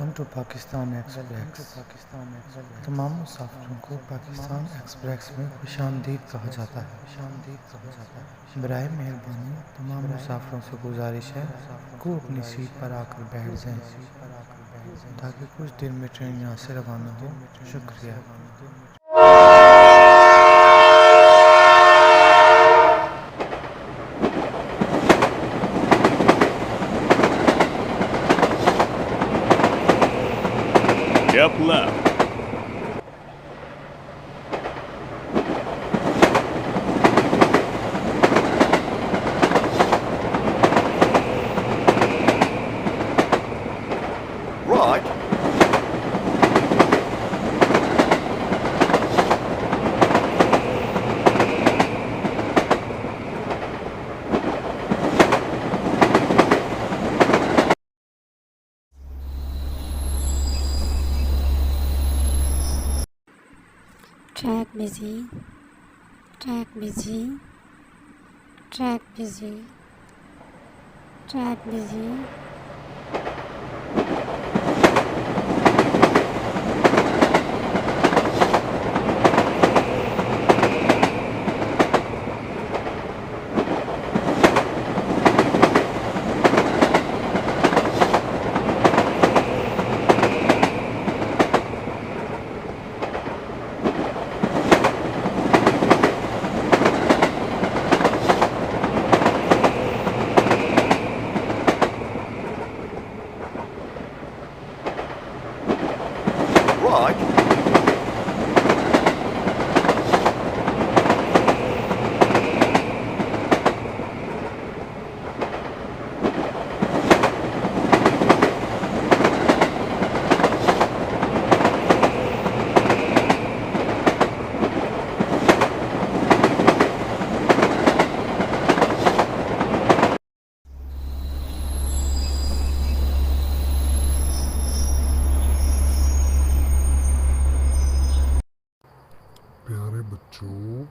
Welcome to Pakistan express. तमाम मुसाफिरों को Pakistan express में खुशामदीद कहा जाता है। बराए मेहरबानी तमाम मुसाफिरों से गुजारिश है को अपनी सीट पर आकर बैठ जाएं ताकि कुछ देर में ट्रेन यहाँ से रवाना हो। शुक्रिया। Step left. Right. Track busy, track busy, track busy, track busy. Right. प्यारे बच्चों,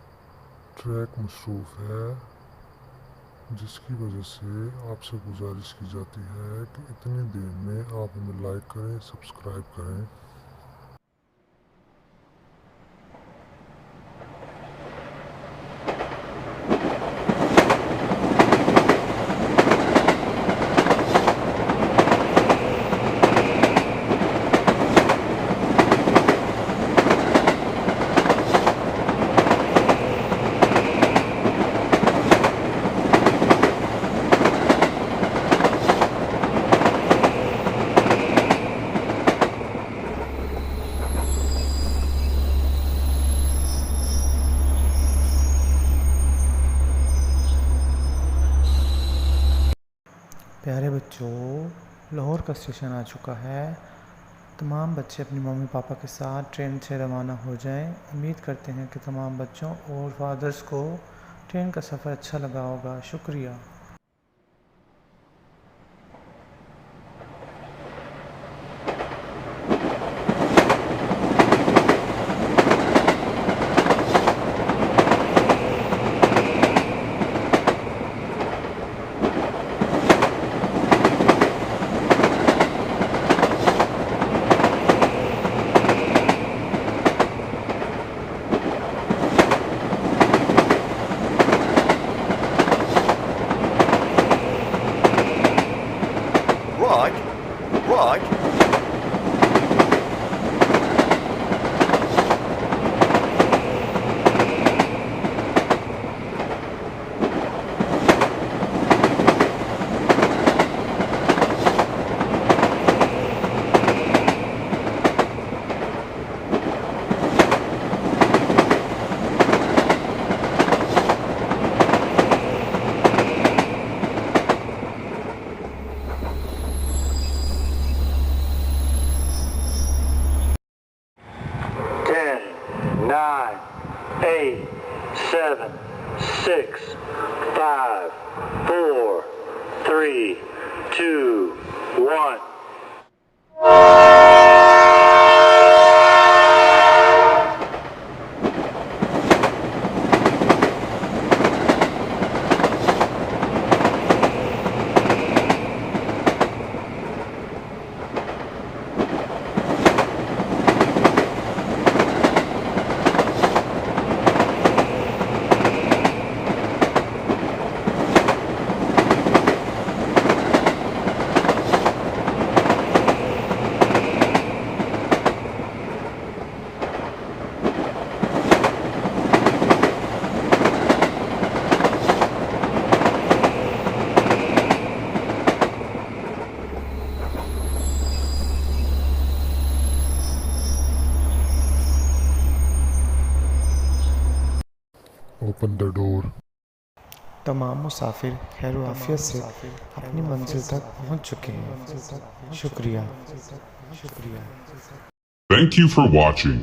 ट्रैक मसरूफ़ है, जिसकी वजह से आपसे गुजारिश की जाती है कि इतनी देर में आप हमें लाइक करें, सब्सक्राइब करें। प्यारे बच्चों, लाहौर का स्टेशन आ चुका है। तमाम बच्चे अपनी मम्मी पापा के साथ ट्रेन से रवाना हो जाएं। उम्मीद करते हैं कि तमाम बच्चों और फादर्स को ट्रेन का सफ़र अच्छा लगा होगा। शुक्रिया। Right. Right. Nine, eight, seven, six, five, four, three, two, one. Open the door. तमाम मुसाफिर खैर व आफियत से अपनी मंजिल तक पहुंच चुके हैं। शुक्रिया। Thank you for watching.